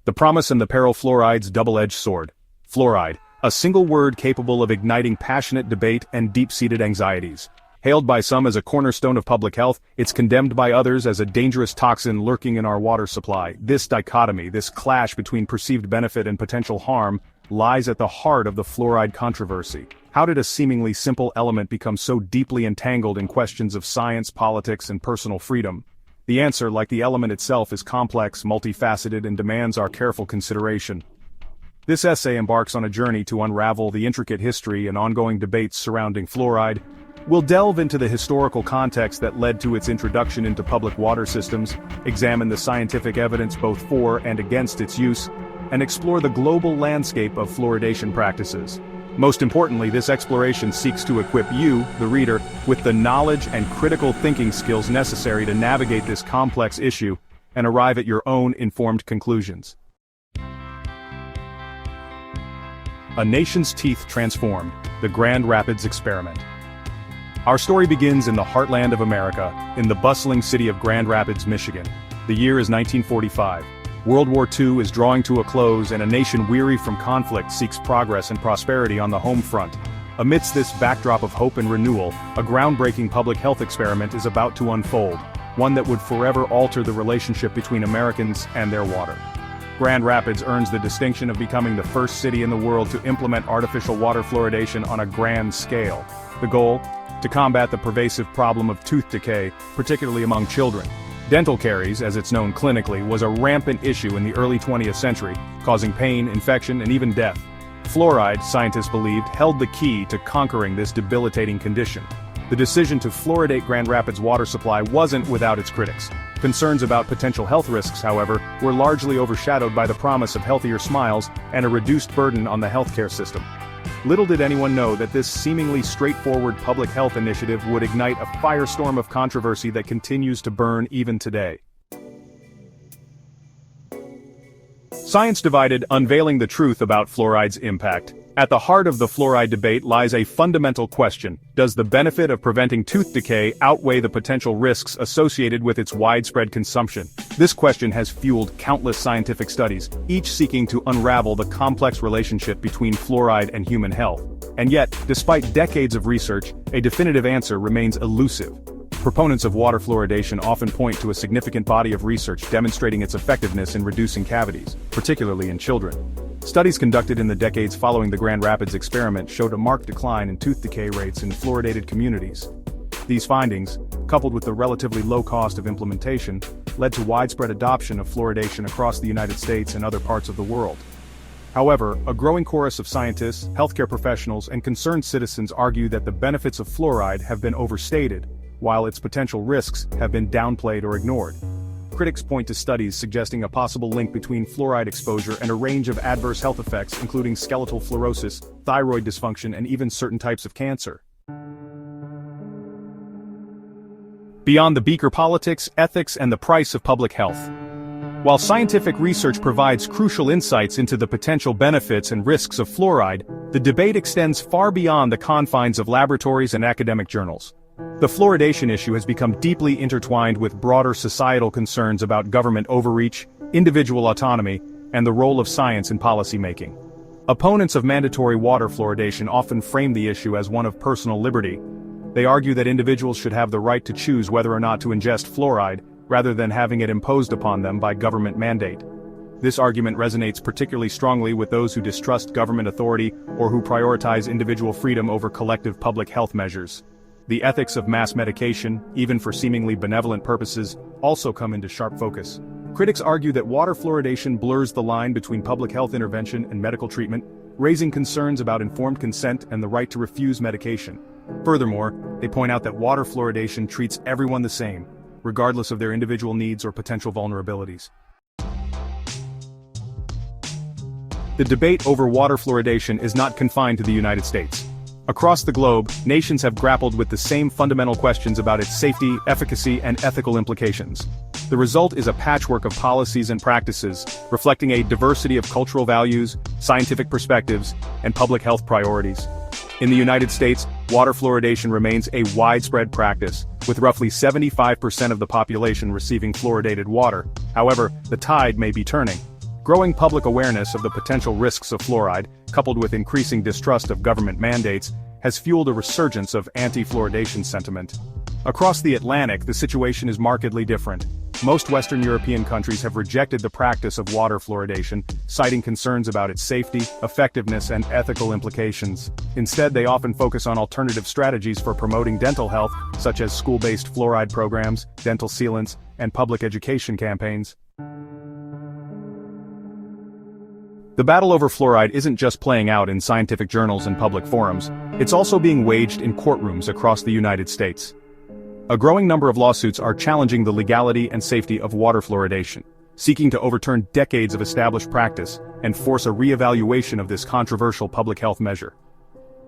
The promise and the peril: fluoride's double-edged sword. Fluoride, a single word capable of igniting passionate debate and deep-seated anxieties. Hailed by some as a cornerstone of public health, it's condemned by others as a dangerous toxin lurking in our water supply. This dichotomy, this clash between perceived benefit and potential harm, lies at the heart of the fluoride controversy. How did a seemingly simple element become so deeply entangled in questions of science, politics, and personal freedom? The answer, like the element itself, is complex, multifaceted, and demands our careful consideration. This essay embarks on a journey to unravel the intricate history and ongoing debates surrounding fluoride. We'll delve into the historical context that led to its introduction into public water systems, examine the scientific evidence both for and against its use, and explore the global landscape of fluoridation practices. Most importantly, this exploration seeks to equip you, the reader, with the knowledge and critical thinking skills necessary to navigate this complex issue and arrive at your own informed conclusions. A nation's teeth transformed, the Grand Rapids experiment. Our story begins in the heartland of America, in the bustling city of Grand Rapids, Michigan. The year is 1945. World War II is drawing to a close, and a nation weary from conflict seeks progress and prosperity on the home front. Amidst this backdrop of hope and renewal, a groundbreaking public health experiment is about to unfold, one that would forever alter the relationship between Americans and their water. Grand Rapids earns the distinction of becoming the first city in the world to implement artificial water fluoridation on a grand scale. The goal? To combat the pervasive problem of tooth decay, particularly among children. Dental caries, as it's known clinically, was a rampant issue in the early 20th century, causing pain, infection, and even death. Fluoride, scientists believed, held the key to conquering this debilitating condition. The decision to fluoridate Grand Rapids' water supply wasn't without its critics. Concerns about potential health risks, however, were largely overshadowed by the promise of healthier smiles and a reduced burden on the healthcare system. Little did anyone know that this seemingly straightforward public health initiative would ignite a firestorm of controversy that continues to burn even today. Science Divided, unveiling the truth about fluoride's impact. At the heart of the fluoride debate lies a fundamental question: does the benefit of preventing tooth decay outweigh the potential risks associated with its widespread consumption? This question has fueled countless scientific studies, each seeking to unravel the complex relationship between fluoride and human health. And yet, despite decades of research, a definitive answer remains elusive. Proponents of water fluoridation often point to a significant body of research demonstrating its effectiveness in reducing cavities, particularly in children. Studies conducted in the decades following the Grand Rapids experiment showed a marked decline in tooth decay rates in fluoridated communities. These findings, coupled with the relatively low cost of implementation, led to widespread adoption of fluoridation across the United States and other parts of the world. However, a growing chorus of scientists, healthcare professionals, and concerned citizens argue that the benefits of fluoride have been overstated, while its potential risks have been downplayed or ignored. Critics point to studies suggesting a possible link between fluoride exposure and a range of adverse health effects, including skeletal fluorosis, thyroid dysfunction, and even certain types of cancer. Beyond the beaker politics, ethics, and the price of public health. While scientific research provides crucial insights into the potential benefits and risks of fluoride, the debate extends far beyond the confines of laboratories and academic journals. The fluoridation issue has become deeply intertwined with broader societal concerns about government overreach, individual autonomy, and the role of science in policymaking. Opponents of mandatory water fluoridation often frame the issue as one of personal liberty. They argue that individuals should have the right to choose whether or not to ingest fluoride, rather than having it imposed upon them by government mandate. This argument resonates particularly strongly with those who distrust government authority or who prioritize individual freedom over collective public health measures. The ethics of mass medication, even for seemingly benevolent purposes, also come into sharp focus. Critics argue that water fluoridation blurs the line between public health intervention and medical treatment, raising concerns about informed consent and the right to refuse medication. Furthermore, they point out that water fluoridation treats everyone the same, regardless of their individual needs or potential vulnerabilities. The debate over water fluoridation is not confined to the United States. Across the globe, nations have grappled with the same fundamental questions about its safety, efficacy, and ethical implications. The result is a patchwork of policies and practices, reflecting a diversity of cultural values, scientific perspectives, and public health priorities. In the United States, water fluoridation remains a widespread practice, with roughly 75% of the population receiving fluoridated water. However, the tide may be turning. Growing public awareness of the potential risks of fluoride, coupled with increasing distrust of government mandates, has fueled a resurgence of anti-fluoridation sentiment. Across the Atlantic, the situation is markedly different. Most Western European countries have rejected the practice of water fluoridation, citing concerns about its safety, effectiveness, and ethical implications. Instead, they often focus on alternative strategies for promoting dental health, such as school-based fluoride programs, dental sealants, and public education campaigns. The battle over fluoride isn't just playing out in scientific journals and public forums, it's also being waged in courtrooms across the United States. A growing number of lawsuits are challenging the legality and safety of water fluoridation, seeking to overturn decades of established practice and force a re-evaluation of this controversial public health measure.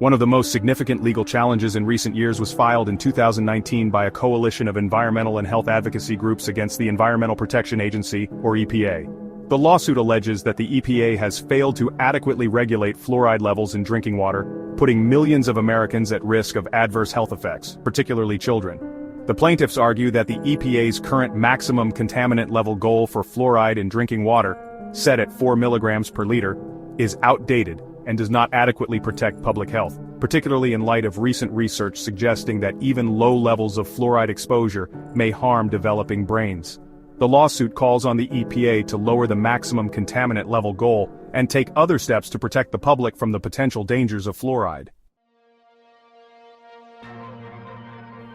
One of the most significant legal challenges in recent years was filed in 2019 by a coalition of environmental and health advocacy groups against the Environmental Protection Agency, or EPA. The lawsuit alleges that the EPA has failed to adequately regulate fluoride levels in drinking water, putting millions of Americans at risk of adverse health effects, particularly children. The plaintiffs argue that the EPA's current maximum contaminant level goal for fluoride in drinking water, set at 4 milligrams per liter, is outdated and does not adequately protect public health, particularly in light of recent research suggesting that even low levels of fluoride exposure may harm developing brains. The lawsuit calls on the EPA to lower the maximum contaminant level goal and take other steps to protect the public from the potential dangers of fluoride.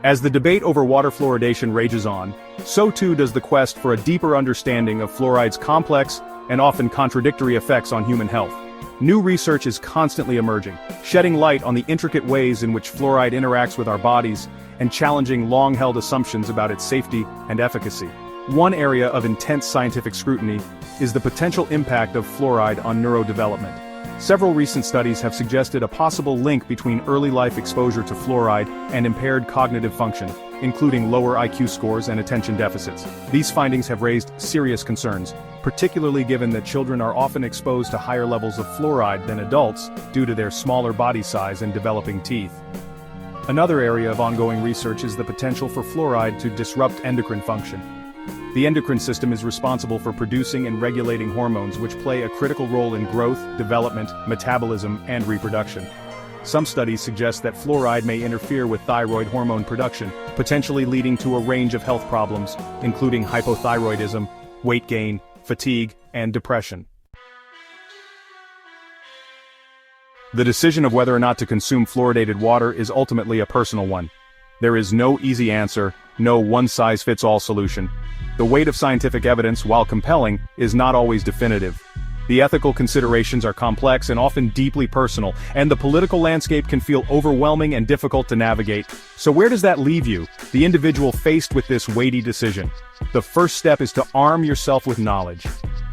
As the debate over water fluoridation rages on, so too does the quest for a deeper understanding of fluoride's complex and often contradictory effects on human health. New research is constantly emerging, shedding light on the intricate ways in which fluoride interacts with our bodies and challenging long-held assumptions about its safety and efficacy. One area of intense scientific scrutiny is the potential impact of fluoride on neurodevelopment. Several recent studies have suggested a possible link between early life exposure to fluoride and impaired cognitive function, including lower IQ scores and attention deficits. These findings have raised serious concerns, particularly given that children are often exposed to higher levels of fluoride than adults due to their smaller body size and developing teeth. Another area of ongoing research is the potential for fluoride to disrupt endocrine function. The endocrine system is responsible for producing and regulating hormones which play a critical role in growth, development, metabolism, and reproduction. Some studies suggest that fluoride may interfere with thyroid hormone production, potentially leading to a range of health problems, including hypothyroidism, weight gain, fatigue, and depression. The decision of whether or not to consume fluoridated water is ultimately a personal one. There is no easy answer, no one-size-fits-all solution. The weight of scientific evidence, while compelling, is not always definitive. The ethical considerations are complex and often deeply personal, and the political landscape can feel overwhelming and difficult to navigate. So where does that leave you, the individual faced with this weighty decision? The first step is to arm yourself with knowledge.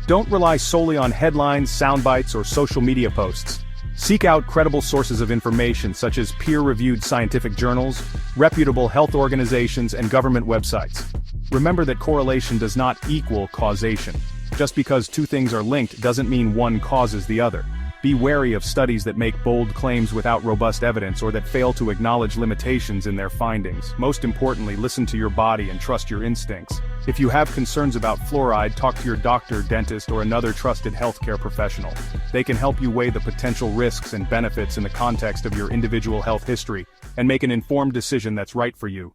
Don't rely solely on headlines, soundbites, or social media posts. Seek out credible sources of information such as peer-reviewed scientific journals, reputable health organizations, and government websites. Remember that correlation does not equal causation. Just because two things are linked doesn't mean one causes the other. Be wary of studies that make bold claims without robust evidence or that fail to acknowledge limitations in their findings. Most importantly, listen to your body and trust your instincts. If you have concerns about fluoride, talk to your doctor, dentist, or another trusted healthcare professional. They can help you weigh the potential risks and benefits in the context of your individual health history and make an informed decision that's right for you.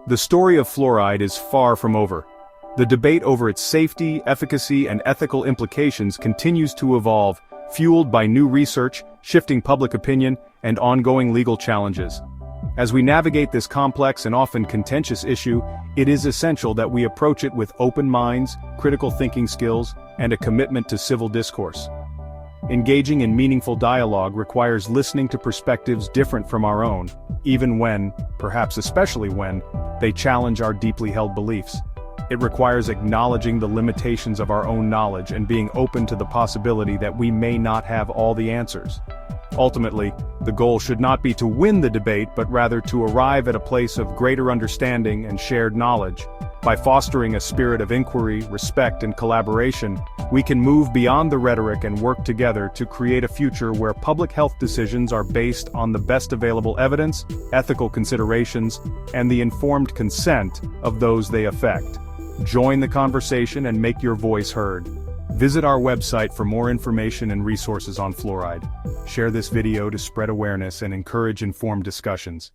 The story of fluoride is far from over. The debate over its safety, efficacy, and ethical implications continues to evolve, fueled by new research, shifting public opinion, and ongoing legal challenges. As we navigate this complex and often contentious issue, it is essential that we approach it with open minds, critical thinking skills, and a commitment to civil discourse. Engaging in meaningful dialogue requires listening to perspectives different from our own, even when, perhaps especially when, they challenge our deeply held beliefs. It requires acknowledging the limitations of our own knowledge and being open to the possibility that we may not have all the answers. Ultimately, the goal should not be to win the debate but rather to arrive at a place of greater understanding and shared knowledge. By fostering a spirit of inquiry, respect, and collaboration, we can move beyond the rhetoric and work together to create a future where public health decisions are based on the best available evidence, ethical considerations, and the informed consent of those they affect. Join the conversation and make your voice heard. Visit our website for more information and resources on fluoride. Share this video to spread awareness and encourage informed discussions.